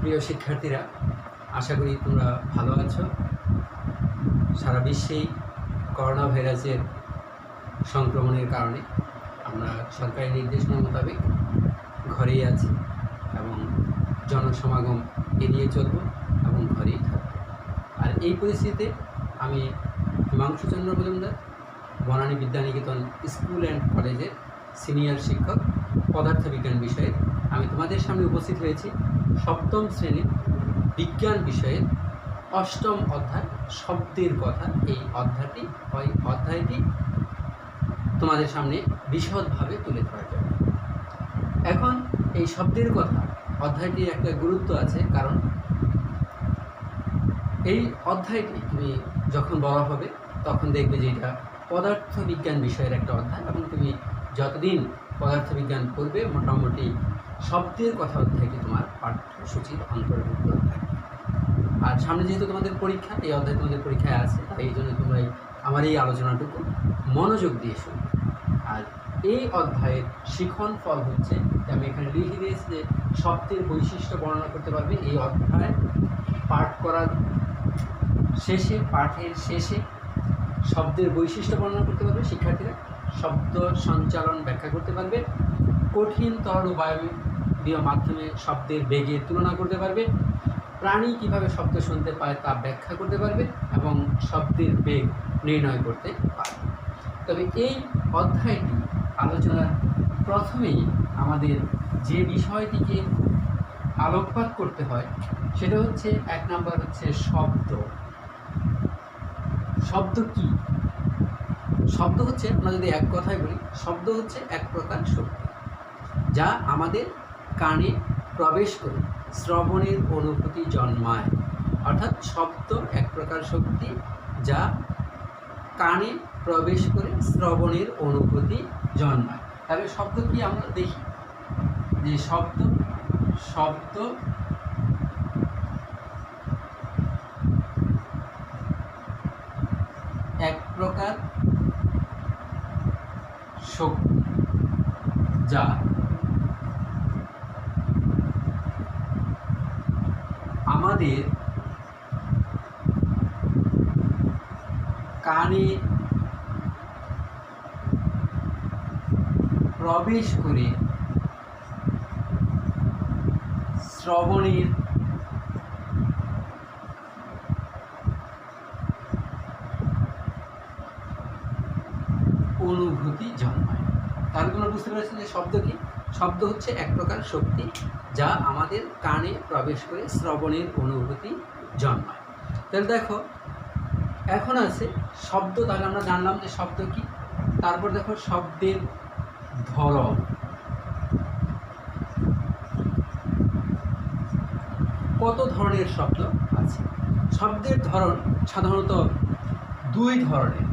প্রিয় শিক্ষার্থীরা, আশা করি তোমরা ভালো আছো। সারা বিশ্বেই করোনা ভাইরাসের সংক্রমণের কারণে আমরা সরকারি নির্দেশনা মোতাবেক ঘরেই আছি এবং জনসমাগম এড়িয়ে চলব এবং ঘরেই থাকব। আর এই পরিস্থিতিতে আমি হিমাংশু চন্দ্র মজুমদার, বনানী বিদ্যানিকেতন স্কুল অ্যান্ড কলেজের সিনিয়র শিক্ষক পদার্থবিজ্ঞান বিষয়ে আমি তোমাদের সামনে উপস্থিত হয়েছি। সপ্তম শ্রেণীর বিজ্ঞান বিষয়ের অষ্টম অধ্যায় শব্দের কথা। এই অধ্যায়টি তোমাদের সামনে বিশদভাবে তুলে ধরা যাবে। এখন এই শব্দের কথা অধ্যায়টির একটা গুরুত্ব আছে, কারণ এই অধ্যায়টি তুমি যখন বড় হবে তখন দেখবে যে এটা পদার্থবিজ্ঞান বিষয়ের একটা অধ্যায়, এবং তুমি যতদিন পদার্থবিজ্ঞান পড়বে মোটামুটি শব্দের কথা অধ্যায়টি তোমার পাঠ্যসূচির অন্তর্ভুক্ত থাকবে। আর সামনে যেহেতু তোমাদের পরীক্ষা, এই অধ্যায় তোমাদের পরীক্ষায় আছে, তাই এই জন্য তোমরা আমার এই আলোচনাটুকু মনোযোগ দিয়ে শুনবে। আর এই অধ্যায়ের শিখন ফল হচ্ছে, আমি এখানে লিখে দিয়েছি যে শব্দের বৈশিষ্ট্য বর্ণনা করতে পারবে। এই অধ্যায় পাঠ করার শেষে, পাঠের শেষে শব্দের বৈশিষ্ট্য বর্ণনা করতে পারবে শিক্ষার্থীরা, শব্দ সঞ্চালন ব্যাখ্যা করতে পারবে, কঠিন তরল ও বায়বীয় মাধ্যমে শব্দের বেগের তুলনা করতে পারবে, প্রাণী কিভাবে শব্দ শুনতে পায় তা ব্যাখ্যা করতে পারবে এবং শব্দের বেগ নির্ণয় করতে পারবে। তবে এই অধ্যায়টি আলোচনার প্রথমেই আমাদের যে বিষয়টিকে আলোকপাত করতে হয় সেটা হচ্ছে, এক নাম্বার হচ্ছে শব্দ। শব্দ কি? শব্দ হচ্ছে, আমরা যদি এক কথায় বলি, শব্দ হচ্ছে এক প্রকার শক্তি যা আমাদের কানে প্রবেশ করে শ্রবণের অনুভূতি জন্মায়। অর্থাৎ শব্দ এক প্রকার শক্তি যা কানে প্রবেশ করে শ্রবণের অনুভূতি জন্মায়। তাহলে শব্দ কি আমরা দেখি যে শব্দ এক প্রকার শক্তি যা আমাদের কানে প্রবেশ করে শ্রবণের অনুভূতি জন্মায়। তাহলে তোমরা বুঝতে পেরেছো যে শব্দ কি? শব্দ হচ্ছে এক প্রকার শক্তি যা আমাদের কানে প্রবেশ করে শ্রবণের অনুভূতি জন্মায়। তাহলে দেখো, এখন আছে শব্দ। তাহলে আমরা জানলাম যে শব্দ কি। তারপর দেখো শব্দের ধরন। কত ধরনের শব্দ আছে? শব্দের ধরন সাধারণত দুই ধরনের।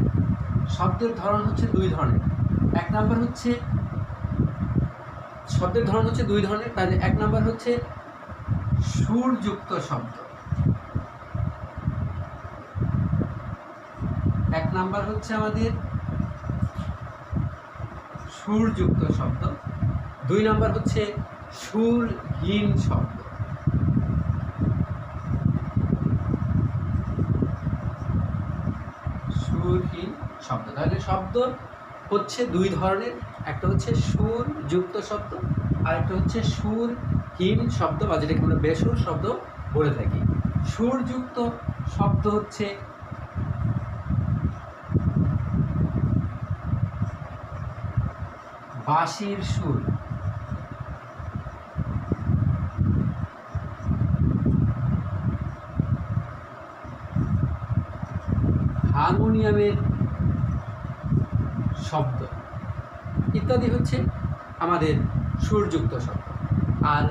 শব্দের ধরন হচ্ছে দুই ধরনের। এক নাম্বার হচ্ছে, শব্দের ধরন হচ্ছে দুই ধরনের। তাহলে এক নাম্বার হচ্ছে সুরযুক্ত শব্দ। এক নাম্বার হচ্ছে আমাদের সুরযুক্ত শব্দ। দুই নাম্বার হচ্ছে সুরহীন শব্দ। সুরহীন শব্দ। তাহলে শব্দ হচ্ছে দুই ধরনের, একটা হচ্ছে সুরযুক্ত শব্দ আর একটা হচ্ছে সুরহীন শব্দ, বা যেটাকে আমরা বেসুর শব্দ বলে থাকি। সুরযুক্ত শব্দ হচ্ছে বাঁশির সুর, হারমোনিয়ামের শব্দ ইত্যাদি হচ্ছে আমাদের সুরযুক্ত শব্দ। আর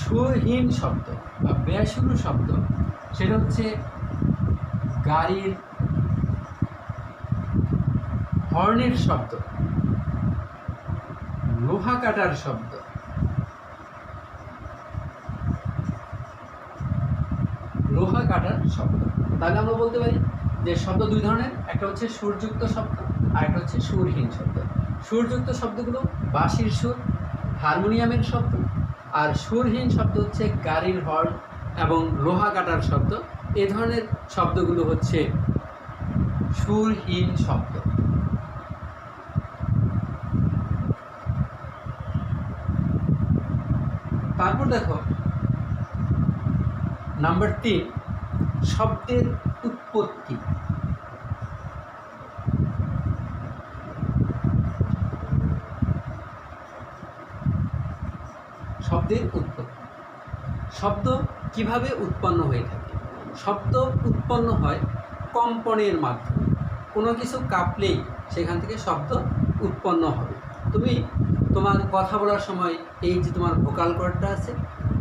সুরহীন শব্দ বা বেসুর শব্দ সেটা হচ্ছে গাড়ির হর্নের শব্দ, লোহা কাটার শব্দ, লোহা কাটার শব্দ। তাহলে আমরা বলতে পারি যে শব্দ দুই ধরনের, একটা হচ্ছে সুরযুক্ত শব্দ আর একটা হচ্ছে সুরহীন শব্দ। সুরযুক্ত শব্দগুলো বাঁশির সুর, হারমোনিয়ামের শব্দ, আর সুরহীন শব্দ হচ্ছে গাড়ির হর্ন এবং লোহা কাটার শব্দ। এ ধরনের শব্দগুলো হচ্ছে সুরহীন শব্দ। তারপর দেখো নাম্বার 3, শব্দের উৎপত্তি। শব্দের উৎপত্তি, শব্দ কিভাবে উৎপন্ন হয়ে থাকে? শব্দ উৎপন্ন হয় কম্পনের মাধ্যমে। কোনো কিছু কাঁপলেই সেখান থেকে শব্দ উৎপন্ন হবে। তুমি তোমার কথা বলার সময় এই যে তোমার ভোকাল কর্ডটা আছে,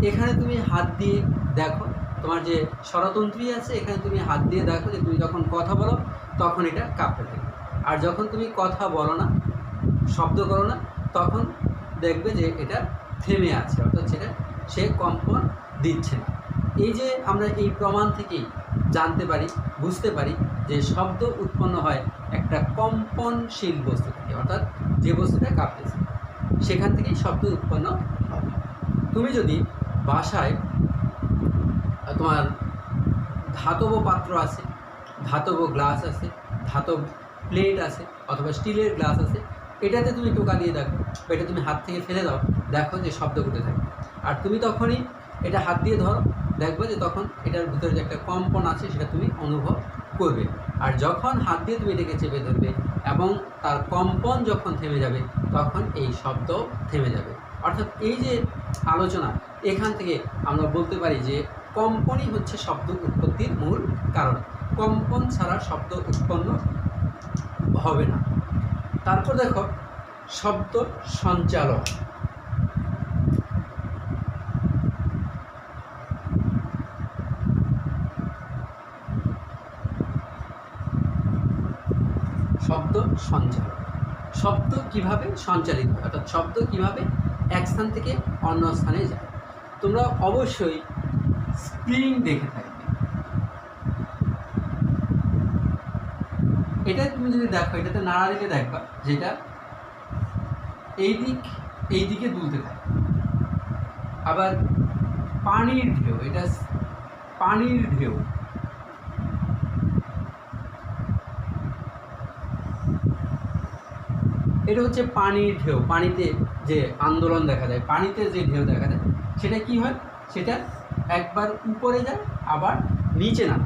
এখানে তুমি হাত দিয়ে দেখো, তোমার যে স্বরতন্ত্রী আছে এখানে তুমি হাত দিয়ে দেখো যে তুমি যখন কথা বলো তখন এটা কাঁপতে থাকে। আর যখন তুমি কথা বলো না, শব্দ করো না, তখন দেখবে যে এটা থেমে আছে, অর্থাৎ সেটা সে কম্পন দিচ্ছে না। এই যে আমরা এই প্রমাণ থেকেই জানতে পারি, বুঝতে পারি যে শব্দ উৎপন্ন হয় একটা কম্পনশীল বস্তু থেকে, অর্থাৎ যে বস্তুটা কাঁপতেছে সেখান থেকেই শব্দ উৎপন্ন হবে। তুমি যদি বাসায় তোমার ধাতব পাত্র আছে, ধাতব গ্লাস আছে, ধাতব প্লেট আছে অথবা স্টিলের গ্লাস আছে, এটাতে তুমি টোকা দিয়ে দেখো বা এটা তুমি হাত থেকে ফেলে দাও, দেখো যে শব্দ করতে থাকে। আর তুমি তখনই এটা হাত দিয়ে ধরো, দেখবে যে তখন এটার ভিতরে যে একটা কম্পন আছে সেটা তুমি অনুভব করবে। আর যখন হাত দিয়ে তুমি এটাকে চেপে ধরবে এবং তার কম্পন যখন থেমে যাবে তখন এই শব্দ থেমে যাবে। অর্থাৎ এই যে আলোচনা, এখান থেকে আমরা বলতে পারি যে কম্পনই হচ্ছে শব্দ উৎপত্তির মূল কারণ। কম্পন ছাড়া শব্দ উৎপন্ন হবে না। তারপর দেখো শব্দ সঞ্চালন। শব্দ সঞ্চালন, শব্দ কিভাবে সঞ্চালিত হয়, অর্থাৎ শব্দ কিভাবে এক স্থান থেকে অন্য স্থানে যায়। তোমরা অবশ্যই স্প্রিং দেখে থাকবে। এটা তুমি যদি দেখো, এটাতে নাড়া দিলে দেখবা যেটা এই দিকে দুলতে থাকে। আবার পানির ঢেউ, এটা পানির ঢেউ, এটা হচ্ছে পানির ঢেউ। পানিতে যে আন্দোলন দেখা যায়, পানিতে যে ঢেউ দেখা যায়, সেটা কি হয়, সেটা একবার উপরে যায় আবার নিচে না।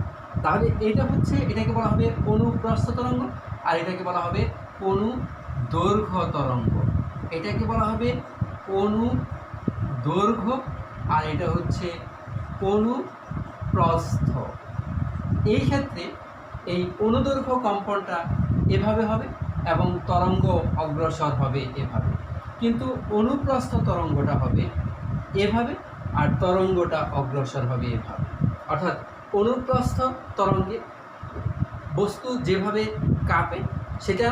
তাহলে এটা হচ্ছে, এটাকে বলা হবে অনুপ্রস্থ তরঙ্গ, আর এটাকে বলা হবে অনুদৈর্ঘ্য তরঙ্গ। এটাকে বলা হবে অনুদৈর্ঘ্য আর এটা হচ্ছে অনুপ্রস্থ। এই ক্ষেত্রে এই অনুদৈর্ঘ্য কম্পনটা এভাবে হবে এবং তরঙ্গ অগ্রসর হবে এভাবে, কিন্তু অনুপ্রস্থ তরঙ্গটা হবে এভাবে আর তরঙ্গটা অগ্রসর হবে এভাবে। অর্থাৎ অনুপ্রস্থ তরঙ্গে বস্তু যেভাবে কাঁপে সেটা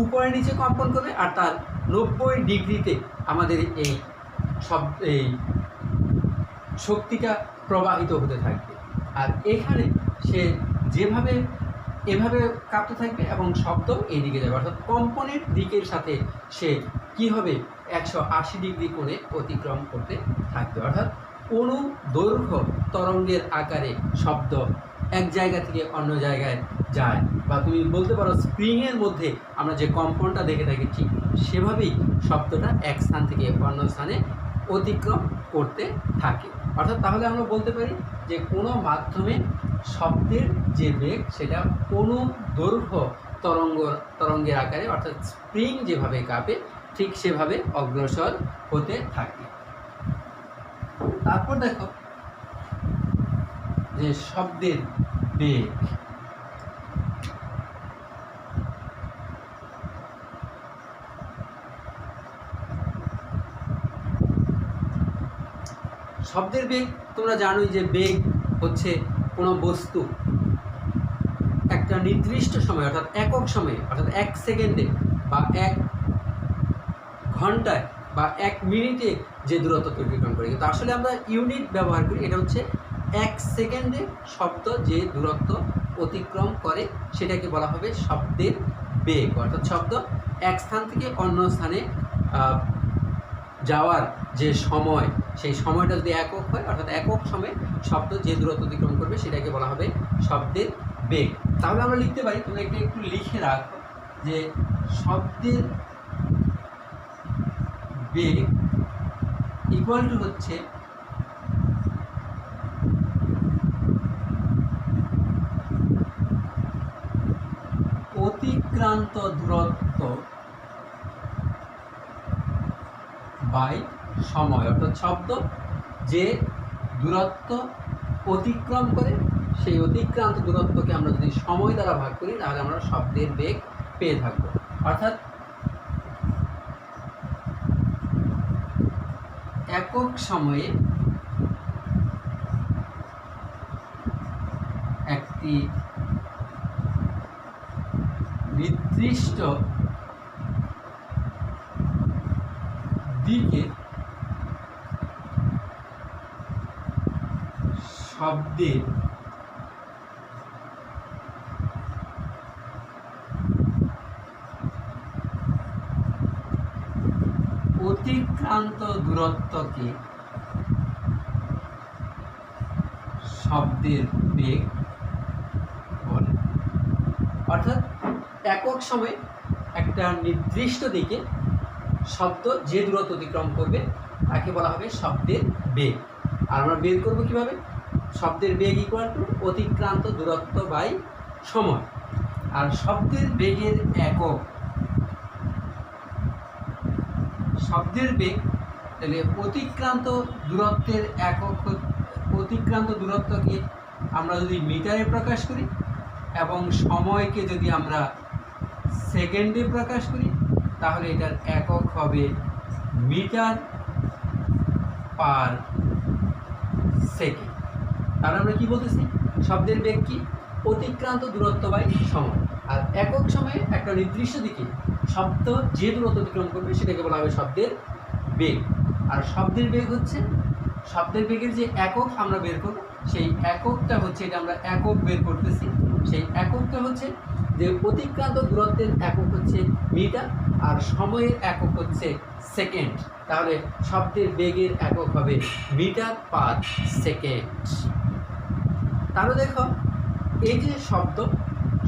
উপরে নিচে কম্পন করবে, আর তার 90 ডিগ্রিতে আমাদের এই শক্তিটা প্রবাহিত হতে থাকবে। আর এখানে সে যেভাবে এভাবে কাঁপতে থাকবে এবং শব্দ এই দিকে যাবে, অর্থাৎ কম্পনের দিকের সাথে সে কী হবে 180 ডিগ্রি কোণে অতিক্রম করতে থাকবে। অর্থাৎ অনুদৈর্ঘ্য তরঙ্গের আকারে শব্দ এক জায়গা থেকে অন্য জায়গায় যায়, বা তুমি বলতে পারো স্প্রিংয়ের মধ্যে আমরা যে কম্পনটা দেখে থাকি ঠিক সেভাবেই শব্দটা এক স্থান থেকে অন্য স্থানে অতিক্রম করতে থাকে। অর্থাৎ তাহলে আমরা বলতে পারি যে কোনো মাধ্যমে শব্দের যে বেগ সেটা অনুদৈর্ঘ্য তরঙ্গের আকারে, অর্থাৎ স্প্রিং যেভাবে কাঁপে ঠিক সেভাবে অগ্রসর হতে থাকে। তারপর দেখো যে শব্দের বেগ। শব্দের বেগ তোমরা জানোই যে বেগ হচ্ছে কোনো বস্তু একটা নির্দিষ্ট সময়, অর্থাৎ একক সময়ে, অর্থাৎ 1 সেকেন্ডে বা 1 ঘন্টায় বা 1 মিনিটে যে দূরত্ব অতিক্রম করে। কিন্তু আসলে আমরা ইউনিট ব্যবহার করি, এটা হচ্ছে 1 সেকেন্ডে শব্দ যে দূরত্ব অতিক্রম করে সেটাকে বলা হবে শব্দের বেগ। অর্থাৎ শব্দ এক স্থান থেকে অন্য স্থানে যাওয়ার যে সময়, সেই সময়টা যদি একক হয়, অর্থাৎ একক সময়ে শব্দ যে দূরত্ব অতিক্রম করবে সেটাকে বলা হবে শব্দের বেগ। তাহলে আমরা লিখতে পারি, তোমরা একটু লিখে রাখো যে শব্দের বেগ ইকুয়াল টু হচ্ছে অতিক্রান্ত দূরত্ব বাই সময়। অর্থাৎ শব্দ যে দূরত্ব অতিক্রম করে সেই অতিক্রান্ত দূরত্বকে আমরা যদি সময় দ্বারা ভাগ করি তাহলে আমরা শব্দের বেগ পেয়ে থাকবো। অর্থাৎ একক সময়ে একটি নির্দিষ্ট দিকে শব্দের অতিক্রান্ত দূরত্বকে শব্দের বেগ বলে। অর্থাৎ একক সময়ে একটা নির্দিষ্ট দিকে শব্দ যে দূরত্ব অতিক্রম করবে তাকে বলা হবে শব্দের বেগ। আর আমরা বের করবো কীভাবে? শব্দের বেগ ইকুয়াল টু অতিক্রান্ত দূরত্ব বাই সময়। আর শব্দের বেগের একক, শব্দের বেগ তাহলে অতিক্রান্ত দূরত্বের একক, অতিক্রান্ত দূরত্বকে আমরা যদি মিটারে প্রকাশ করি এবং সময়কে যদি আমরা সেকেন্ডে প্রকাশ করি তাহলে এটার একক হবে মিটার পার সেকেন্ড। তাহলে আমরা কি বলতেছি? শব্দের বেগ কি? অতিক্রান্ত দূরত্ব বাই সময়। আর একক সময়ে একটা নির্দিষ্ট দিকে শব্দ যে দূরত্ব অতিক্রম করবে সেটাকে বলা হবে শব্দের বেগ। আর শব্দের বেগ হচ্ছে, শব্দের বেগের যে একক আমরা বের করব সেই এককটা হচ্ছে, এটা আমরা একক বের করতেছি, সেই এককটা হচ্ছে যে অতিক্রান্ত দূরত্বের একক হচ্ছে মিটার আর সময়ের একক হচ্ছে সেকেন্ড। তাহলে শব্দের বেগের একক হবে মিটার পার সেকেন্ড। তাহলে দেখো এই যে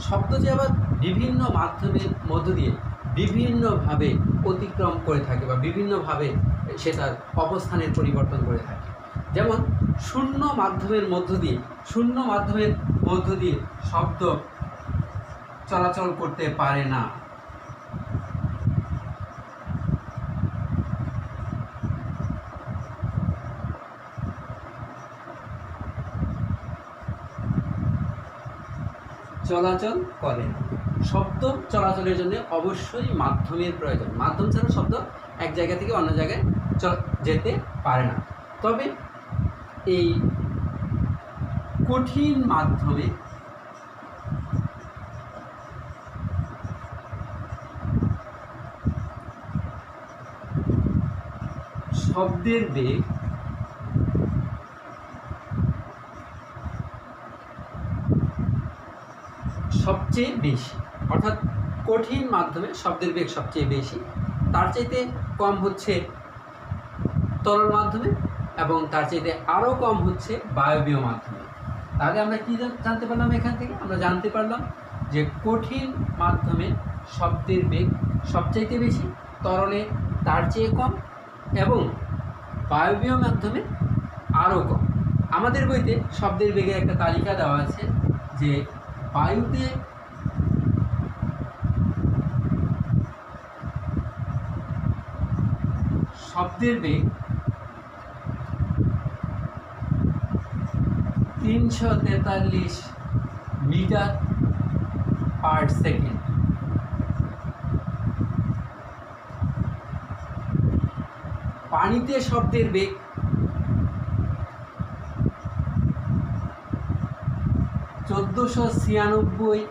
শব্দ যে আবার বিভিন্ন মাধ্যমের মধ্য দিয়ে বিভিন্নভাবে অতিক্রম করে থাকে বা বিভিন্নভাবে সেটার অবস্থানের পরিবর্তন করে থাকে। যেমন শূন্য মাধ্যমের মধ্য দিয়ে শব্দ চলাচল করতে পারে না। চলাচল করে না। শব্দ চলাচলের জন্য অবশ্যই মাধ্যমের প্রয়োজন। মাধ্যম ছাড়া শব্দ এক জায়গা থেকে অন্য জায়গায় যেতে পারে না। তবে এই কঠিন মাধ্যমে শব্দের বেগ সবচেয়ে বেশি। অর্থাৎ কঠিন মাধ্যমে শব্দের বেগ সবচেয়ে বেশি, তার চাইতে কম হচ্ছে তরল মাধ্যমে এবং তার চাইতে আরও কম হচ্ছে বায়বীয় মাধ্যমে। তাহলে আমরা কি জানতে পারলাম এখান থেকে? আমরা জানতে পারলাম যে কঠিন মাধ্যমে শব্দের বেগ সবচাইতে বেশি, তরলে তার চেয়ে কম এবং বায়বীয় মাধ্যমে আরও কম। আমাদের বইতে শব্দের বেগের একটা তালিকা দেওয়া আছে যে বায়ুতে শব্দের বেগ 343 মিটার পার সেকেন্ড। পানিতে শব্দের বেগ 1496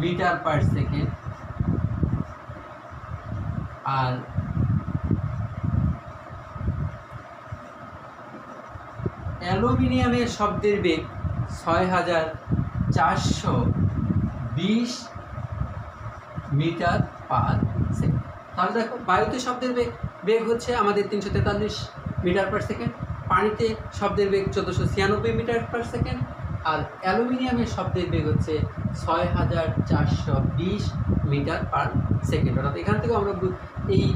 মিটার পার সেকেন্ড। আর অ্যালুমিনিয়ামের শব্দের বেগ 6420 মিটার পার সেকেন্ড। তাহলে দেখো বায়ুতে শব্দের বেগ বেগ হচ্ছে আমাদের 343 মিটার পার সেকেন্ড, পানিতে শব্দের বেগ 1496 মিটার পার সেকেন্ড, আর অ্যালুমিনিয়ামের শব্দের বেগ হচ্ছে 6420 মিটার পার সেকেন্ড। অর্থাৎ এখান থেকেও আমরা এই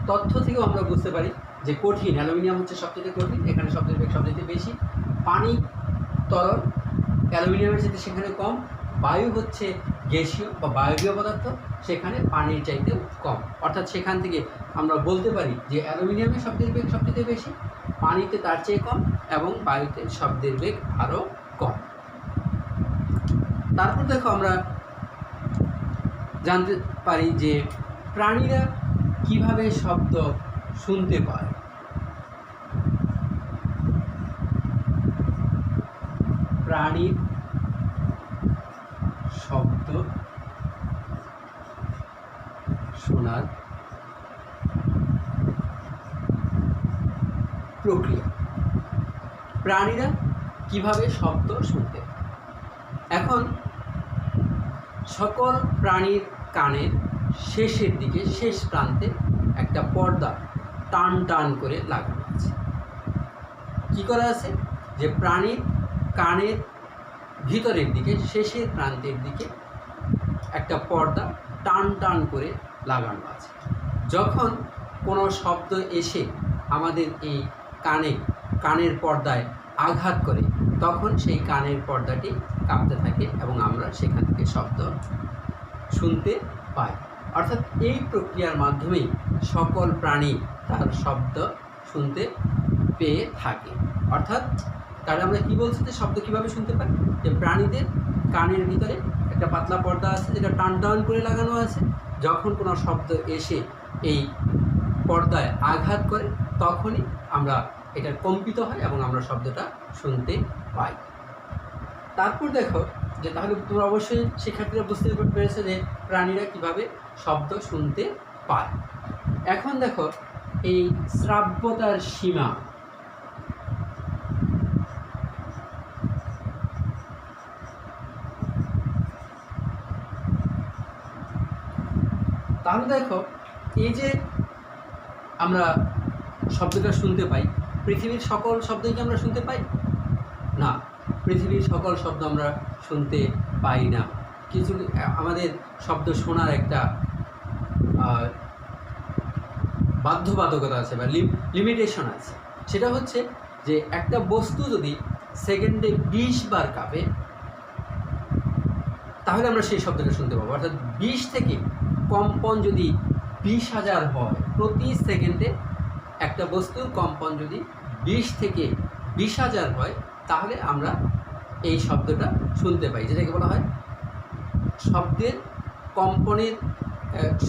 তথ্য থেকেও আমরা বুঝতে পারি যে কঠিন, অ্যালুমিনিয়াম হচ্ছে সবচেয়ে কঠিন, এখানে শব্দের বেগ সবচেয়ে বেশি। পানি তরল, অ্যালুমিনিয়ামের চাইতে সেখানে কম। বায়ু হচ্ছে গ্যাসীয় বা বায়বীয় পদার্থ, সেখানে পানির চাইতেও কম। অর্থাৎ সেখান থেকে আমরা বলতে পারি যে অ্যালুমিনিয়ামের শব্দের বেগ সবচেয়ে বেশি, পানিতে তার চেয়ে কম, এবং বায়ুতে শব্দের বেগ আরও কম। তারপর দেখো আমরা জানতে পারি যে প্রাণীরা কিভাবে শব্দ শুনতে পায়। প্রাণীর শব্দ শোনার প্রক্রিয়া। প্রাণীরা কিভাবে শব্দ শুনতে পায়? এখন সকল প্রাণীর কানের শেষের দিকে, শেষ প্রান্তে একটা পর্দা টান টান করে লাগানো আছে। কি করা আছে? যে প্রাণীর কানের ভিতরের দিকে, শেষের প্রান্তের দিকে একটা পর্দা টান টান করে লাগানো আছে। যখন কোনো শব্দ এসে আমাদের এই কানের পর্দায় আঘাত করে, তখন সেই কানের পর্দাটি কাঁপতে থাকে এবং আমরা সেখান থেকে শব্দ শুনতে পাই। অর্থাৎ এই প্রক্রিয়ার মাধ্যমেই সকল প্রাণী তার শব্দ শুনতে পেয়ে থাকে। অর্থাৎ তাহলে আমরা কী বলছি যে শব্দ কীভাবে শুনতে পাই? যে প্রাণীদের কানের ভিতরে একটা পাতলা পর্দা আছে, যেটা টান টান করে লাগানো আছে। যখন কোনো শব্দ এসে এই পর্দায় আঘাত করে, তখনই আমরা এটা কম্পিত হয় এবং আমরা শব্দটা শুনতে পাই। তারপর দেখো যে তাহলে তোমরা অবশ্যই শিক্ষার্থীরা বুঝতে পেরেছে যে প্রাণীরা কিভাবে শব্দ শুনতে পায়। এখন দেখো এই শ্রাব্যতার সীমা। তাহলে দেখো এই যে আমরা শব্দটা শুনতে পাই, পৃথিবীর সকল শব্দই কি আমরা শুনতে পাই? না, পৃথিবীর সকল শব্দ আমরা শুনতে পাই না। কিছু আমাদের শব্দ শোনার একটা বাধ্যবাধকতা আছে বা লিমিটেশন আছে। সেটা হচ্ছে যে একটা বস্তু যদি সেকেন্ডে 20 বার কাঁপে, তাহলে আমরা সেই শব্দটা শুনতে পাবো। অর্থাৎ 20 থেকে কম্পন যদি 20,000 হয় প্রতি সেকেন্ডে, একটা বস্তুর কম্পন যদি 20 থেকে 20,000 হয়, তাহলে আমরা এই শব্দটা শুনতে পাই, যেটাকে বলা হয়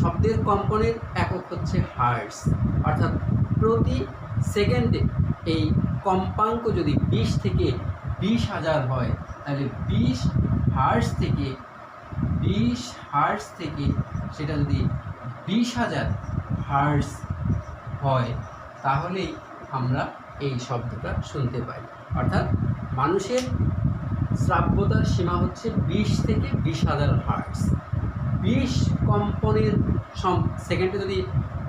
শব্দের কম্পনের একক হচ্ছে হার্টস। অর্থাৎ প্রতি সেকেন্ডে এই কম্পাঙ্ক যদি 20 থেকে 20,000 হয়, তাহলে 20 হার্টস থেকে সেটা যদি 20,000 হার্টস হয়, তাহলেই আমরা এই শব্দটা শুনতে পাই। অর্থাৎ মানুষের শ্রাব্যতার সীমা হচ্ছে 20 থেকে 20,000 হার্টস। 20 কম্পনের সেকেন্ডে যদি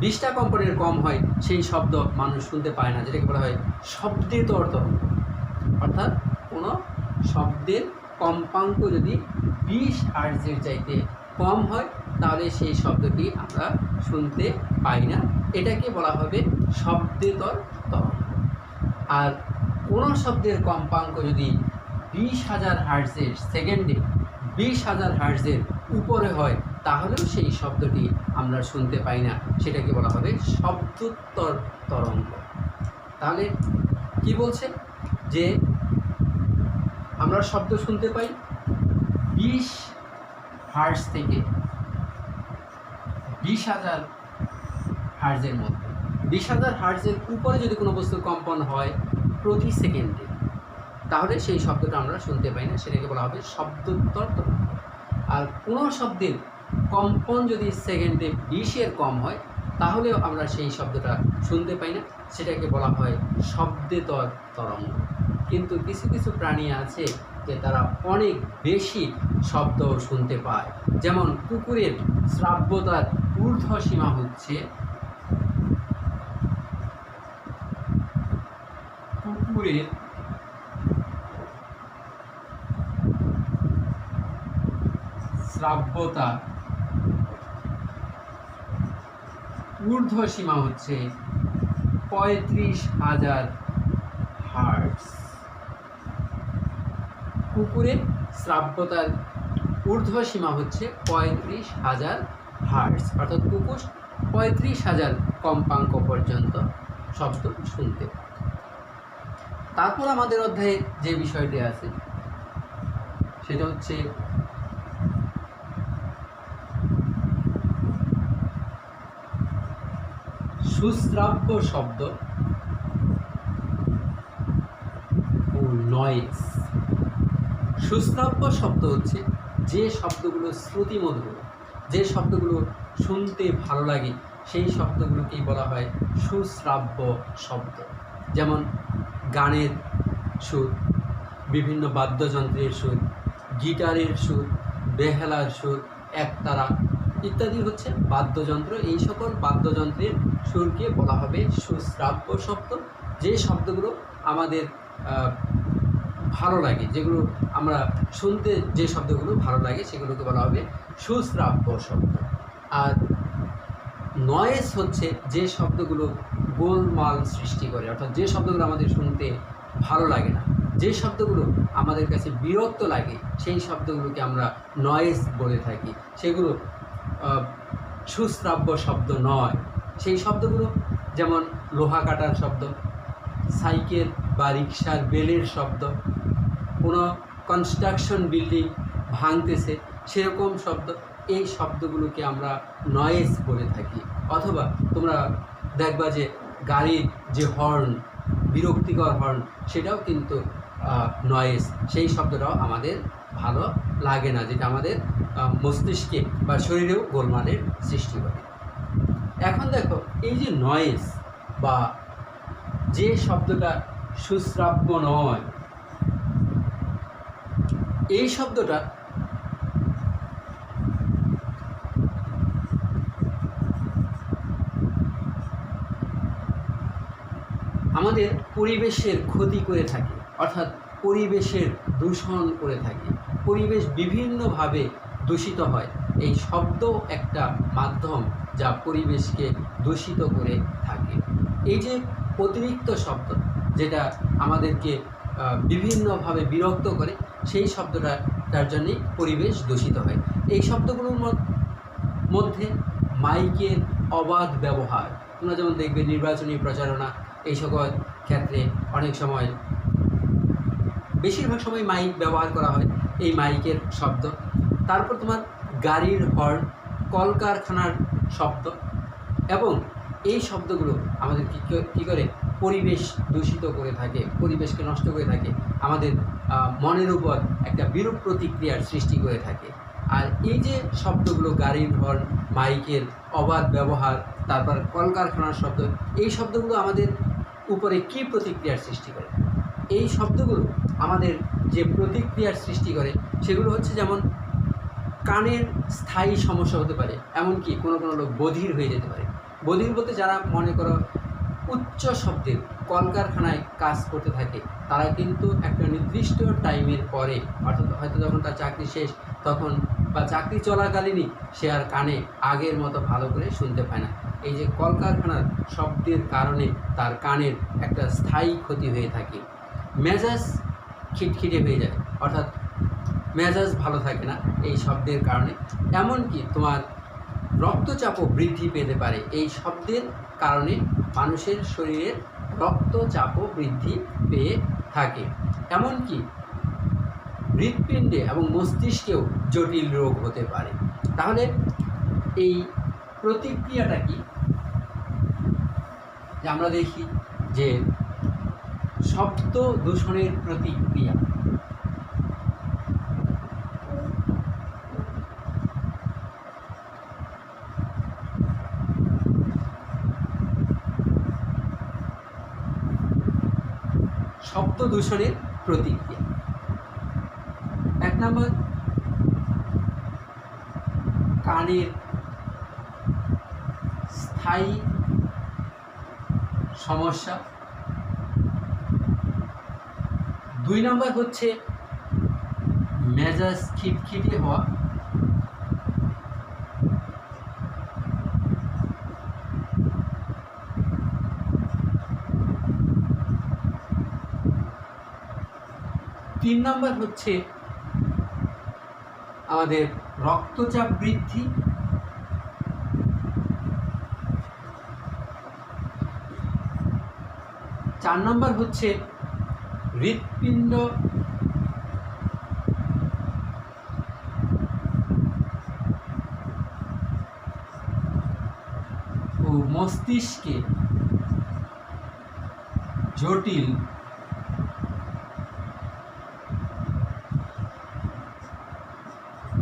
20টা কম্পনের কম হয়, সেই শব্দ মানুষ শুনতে পায় না, যেটাকে বলা হয় শব্দেতর তরঙ্গ। অর্থাৎ কোনো শব্দের কম্পাঙ্ক যদি 20 হার্টজের চাইতে কম হয়, তাহলে সেই শব্দটি আমরা শুনতে পাই না। এটাকে বলা হবে শব্দেতর তরঙ্গ। আর কোনো শব্দের কম্পাঙ্ক যদি 20,000 হার্টজের সেকেন্ডে 20,000 হার্টজের উপরে হয়, তাহলেও সেই শব্দটি আমরা শুনতে পাই না। সেটাকে বলা হবে শব্দোত্তর তরঙ্গ। তাহলে কি বলছে? যে আমরা শব্দ শুনতে পাই 20 হার্টজ থেকে 20,000 হার্টজের মধ্যে। 20,000 হার্টজের উপরে যদি কোনো বস্তুর কম্পন হয় প্রতি সেকেন্ডে, তাহলে সেই শব্দটা আমরা শুনতে পাই না। সেটাকে বলা হবে শব্দোত্তর তরঙ্গ। আর কোনো শব্দের কম্পন যদি সেকেন্ডে 20-এর কম হয়, তাহলেও আমরা সেই শব্দটা শুনতে পাই না। সেটাকে বলা হয় শব্দেতর তরঙ্গ। কিন্তু কিছু কিছু প্রাণী আছে যে তারা অনেক বেশি শব্দ শুনতে পায়। যেমন কুকুরের শ্রাব্যতার ঊর্ধ্ব সীমা হচ্ছে কুকুরের শ্রাব্যতা ঊর্ধ্ব সীমা হচ্ছে 35,000 হার্টজ। কুকুরের শ্রাব্যতার ঊর্ধ্ব সীমা হচ্ছে 35,000 হার্টজ, অর্থাৎ কুকুর 35,000 কম্পাঙ্ক পর্যন্ত শব্দ শুনতে পায়। তারপর আমাদের অধ্যায়ে যে বিষয়টি আছে সেটা হচ্ছে সুশ্রাব্য শব্দ ও নয়েজ। সুশ্রাব্য শব্দ হচ্ছে যে শব্দগুলো শ্রুতিমধুর, যে শব্দগুলো শুনতে ভালো লাগে, সেই শব্দগুলোকেই বলা হয় সুশ্রাব্য শব্দ। যেমন গানের সুর, বিভিন্ন বাদ্যযন্ত্রের সুর, গিটারের সুর, বেহালার সুর, একতারা ইত্যাদি হচ্ছে বাদ্যযন্ত্র। এই সকল বাদ্যযন্ত্রের সুরকে বলা হবে সুশ্রাব্য শব্দ। যে শব্দগুলো আমাদের ভালো লাগে, যেগুলো আমরা শুনতে যে শব্দগুলো ভালো লাগে সেগুলোকে বলা হবে সুশ্রাব্য শব্দ। আর নয়েজ হচ্ছে যে শব্দগুলো গোলমাল সৃষ্টি করে, অর্থাৎ যে শব্দগুলো আমাদের শুনতে ভালো লাগে না, যে শব্দগুলো আমাদের কাছে বিরক্ত লাগে, সেই শব্দগুলোকে আমরা নয়েজ বলে থাকি। সেগুলো সুশ্রাব্য শব্দ নয়। সেই শব্দগুলো যেমন লোহা কাটার শব্দ, সাইকেল বা রিক্সার বেলের শব্দ, কোনো কনস্ট্রাকশন বিল্ডিং ভাঙতেছে সেরকম শব্দ, এই শব্দগুলোকে আমরা নয়েজ বলে থাকি। অথবা তোমরা দেখবা যে গাড়ির যে হর্ন, বিরক্তিকর হর্ন, সেটাও কিন্তু নয়েজ। সেই শব্দটাও আমাদের ভালো লাগে না, যেটা আমাদের মস্তিষ্কে বা শরীরেও গোলমালের সৃষ্টি করে। এখন দেখো, এই যে নয়েজ বা যে শব্দটা সুশ্রাব্য নয়, এই শব্দটা আমাদের পরিবেশের ক্ষতি করে থাকে, অর্থাৎ পরিবেশের দূষণ করে থাকে। পরিবেশ বিভিন্নভাবে দূষিত হয়। এই শব্দ একটা মাধ্যম যা পরিবেশকে দূষিত করে থাকে। এই যে অতিরিক্ত শব্দ যেটা আমাদেরকে বিভিন্নভাবে বিরক্ত করে, সেই শব্দটা তার জন্যেই পরিবেশ দূষিত হয়। এই শব্দগুলোর মধ্যে মাইকের অবাধ ব্যবহার, তোমরা যেমন দেখবে নির্বাচনী প্রচারণা, এই সকল ক্ষেত্রে অনেক সময়, বেশিরভাগ সময় মাইক ব্যবহার করা হয়, এই মাইকের শব্দ। তারপর তোমার গাড়ির হর্ন, কলকারখানার শব্দ, এবং এই শব্দগুলো আমাদের কী করে পরিবেশ দূষিত করে থাকে, পরিবেশকে নষ্ট করে থাকে, আমাদের মনের উপর একটা বিরূপ প্রতিক্রিয়ার সৃষ্টি করে থাকে। আর এই যে শব্দগুলো, গাড়ির হর্ন, মাইকের অবাধ ব্যবহার, তারপর কলকারখানার শব্দ, এই শব্দগুলো আমাদের উপরে কী প্রতিক্রিয়ার সৃষ্টি করে? এই শব্দগুলো আমাদের যে প্রতিক্রিয়ার সৃষ্টি করে সেগুলো হচ্ছে যেমন কানের স্থায়ী সমস্যা হতে পারে, এমনকি কোনো কোনো লোক বধির হয়ে যেতে পারে। বধির বলতে যারা মনে করো উচ্চ শব্দের কলকারখানায় কাজ করতে থাকে, তারা কিন্তু একটা নির্দিষ্ট টাইমের পরে, অর্থাৎ হয়তো যখন তার চাকরি শেষ তখন, বা চাকরি চলাকালীনই সে আর কানে আগের মতো ভালো করে শুনতে পায় না। এই যে কলকারখানার শব্দের কারণে তার কানের একটা স্থায়ী ক্ষতি হয়ে থাকে। মেজাজ খিটখিটে হয়ে যায়, অর্থাৎ মেজাজ ভালো থাকে না এই শব্দের কারণে। এমনকি তোমার রক্তচাপও বৃদ্ধি পেতে পারে। এই শব্দের কারণে মানুষের শরীরের রক্তচাপও বৃদ্ধি পেয়ে থাকে। এমনকি হৃৎপিণ্ডে এবং মস্তিষ্কেও জটিল রোগ হতে পারে। তাহলে এই প্রতিক্রিয়াটা কি? যে আমরা দেখি যে শব্দ দূষণের প্রতিক্রিয়া, শব্দ দূষণের প্রতিক্রিয়া। 1 নম্বর, কানের স্থায়ী সমস্যা। 2 নাম্বার হচ্ছে মেজাজ খিটখিটে হওয়া। 3 নাম্বার হচ্ছে আমাদের রক্তচাপ বৃদ্ধি। 4 নাম্বার হচ্ছে হৃৎপিণ্ড ও মস্তিষ্কে জটিল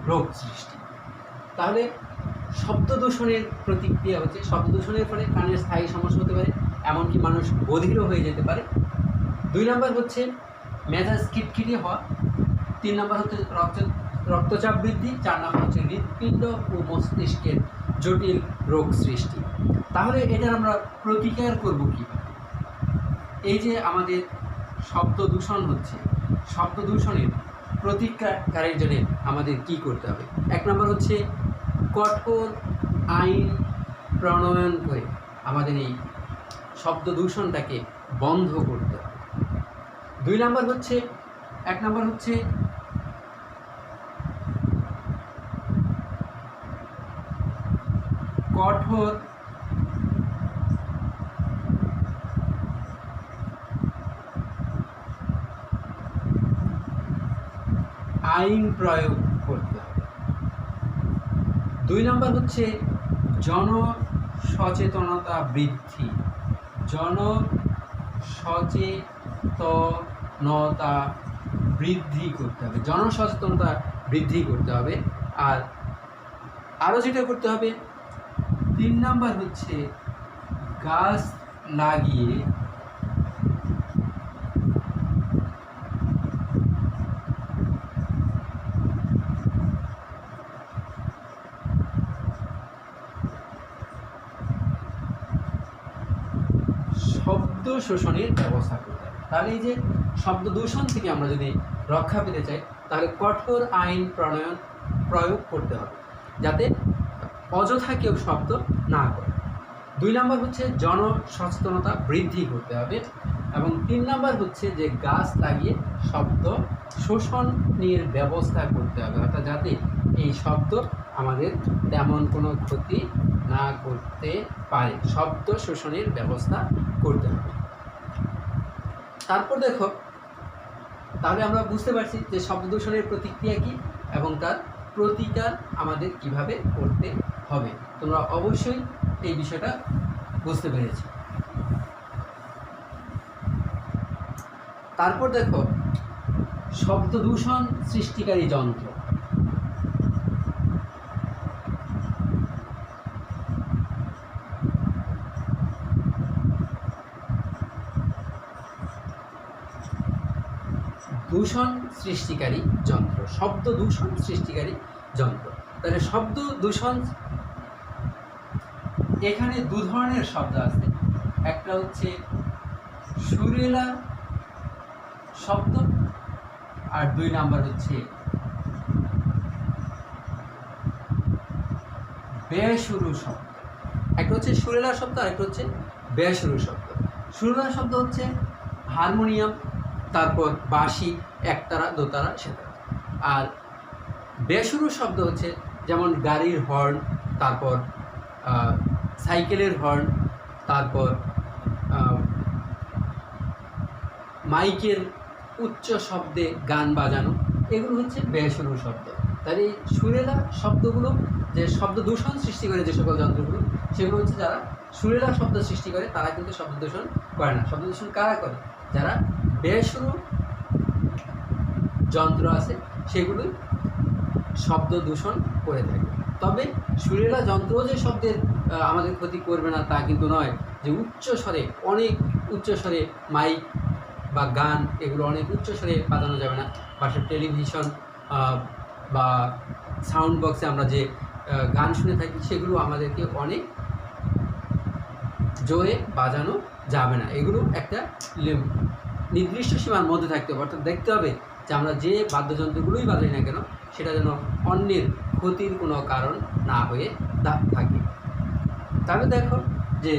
রোগ সৃষ্টি। তাহলে শব্দ দূষণের প্রতিক্রিয়া হচ্ছে, শব্দ দূষণের ফলে কানের স্থায়ী সমস্যা হতে পারে, এমনকি মানুষ বধিরও হয়ে যেতে পারে। 2 নাম্বার হচ্ছে মেজাজ খিটখিটে হওয়া। 3 নাম্বার হচ্ছে রক্তচাপ বৃদ্ধি। 4 নাম্বার হচ্ছে হৃৎপিণ্ড ও মস্তিষ্কের জটিল রোগ সৃষ্টি। তাহলে এটার আমরা প্রতিকার করব কি? এই যে আমাদের শব্দ দূষণ হচ্ছে, শব্দ দূষণের প্রতিকারের জন্য আমাদের কি করতে হবে? 1 নম্বর হচ্ছে কঠোর আইন প্রণয়ন করে আমাদের এই শব্দ দূষণটাকে বন্ধ করতে হবে। 2 নম্বর হচ্ছে 1 নম্বর হচ্ছে কঠোর আইন প্রয়োগ করতে হবে। 2 নম্বর হচ্ছে জনসচেতনতা বৃদ্ধি। জনসচেতনতা বৃদ্ধি করতে হবে, জনসচেতনতা বৃদ্ধি করতে হবে। আর আরও যেটা করতে হবে 3 নাম্বার হচ্ছে গাছ লাগিয়ে শব্দ শোষণের ব্যবস্থা করতে হবে। তাহলে এই যে শব্দ দূষণ থেকে আমরা যদি রক্ষা পেতে চাই, তাহলে কঠোর আইন প্রয়োগ করতে হবে, যাতে অযথা কেউ শব্দ না করে। 2 নম্বর হচ্ছে জনসচেতনতা বৃদ্ধি করতে হবে। এবং 3 নম্বর হচ্ছে যে গাছ লাগিয়ে শব্দ শোষণের ব্যবস্থা করতে হবে, অর্থাৎ যাতে এই শব্দ আমাদের তেমন কোনো ক্ষতি না করতে পারে, শব্দ শোষণের ব্যবস্থা করতে হবে। তারপর দেখো, তাহলে আমরা বুঝতে পারছি যে শব্দ দূষণের প্রতিক্রিয়া কী এবং তার প্রতিকার আমাদের কিভাবে করতে হবে। তোমরা অবশ্যই এই বিষয়টা বুঝতে পেরেছো। তারপর দেখো শব্দ দূষণ সৃষ্টিকারী যন্ত্র। দূষণ সৃষ্টিকারী যন্ত্র, শব্দ দূষণ সৃষ্টিকারী যন্ত্র। তাহলে শব্দ দূষণ, এখানে 2 ধরনের শব্দ আছে। একটা হচ্ছে সুরেলা শব্দ, আর 2 নাম্বার হচ্ছে বেসুরু শব্দ। একটা হচ্ছে সুরেলা শব্দ, আর একটা হচ্ছে বেসুরু শব্দ। সুরেলা শব্দ হচ্ছে হারমোনিয়াম, তারপর বাঁশি, একতারা, দোতারা, সেতারা। আর বেসুরু শব্দ হচ্ছে যেমন গাড়ির হর্ন, তারপর সাইকেলের হর্ন, তারপর মাইকের উচ্চ শব্দে গান বাজানো, এগুলো হচ্ছে বেসুরু শব্দ। তাহলে এই সুরেলা শব্দগুলো, যে শব্দ দূষণ সৃষ্টি করে যে সকল যন্ত্রগুলো, সেগুলো হচ্ছে যারা সুরেলা শব্দ সৃষ্টি করে তারা কিন্তু শব্দ দূষণ করে না। শব্দ দূষণ কারা করে? যারা বেসুরু যন্ত্র আছে সেগুলোই শব্দ দূষণ করে থাকে। তবে সুরেলা যন্ত্র যে শব্দের আমাদের ক্ষতি করবে না তা কিন্তু নয়। যে উচ্চ স্বরে, অনেক উচ্চ স্বরে মাইক বা গান, এগুলো অনেক উচ্চ স্বরে বাজানো যাবে না। বাসার টেলিভিশন বা সাউন্ড বক্সে আমরা যে গান শুনে থাকি সেগুলো আমাদেরকে অনেক জোরে বাজানো যাবে না। এগুলো একটা নির্দিষ্ট সীমার মধ্যে থাকতে হবে, অর্থাৎ দেখতে হবে যে আমরা যে বাদ্যযন্ত্রগুলোই বাজাই না কেন সেটা যেন অন্যের ক্ষতির কোনো কারণ না হয়ে থাকে। তাহলে দেখো যে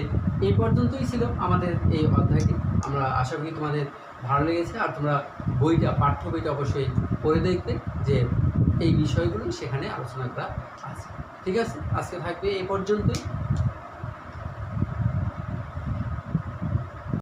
এই পর্যন্তই ছিল আমাদের এই অধ্যায়টি। আমরা আশা করি তোমাদের ভালো লেগেছে, আর তোমরা পাঠ্য বইটা অবশ্যই পড়ে দেখবে যে এই বিষয়গুলো সেখানে আলোচনা করা আছে। ঠিক আছে, আজকে থাকবে এই পর্যন্তই।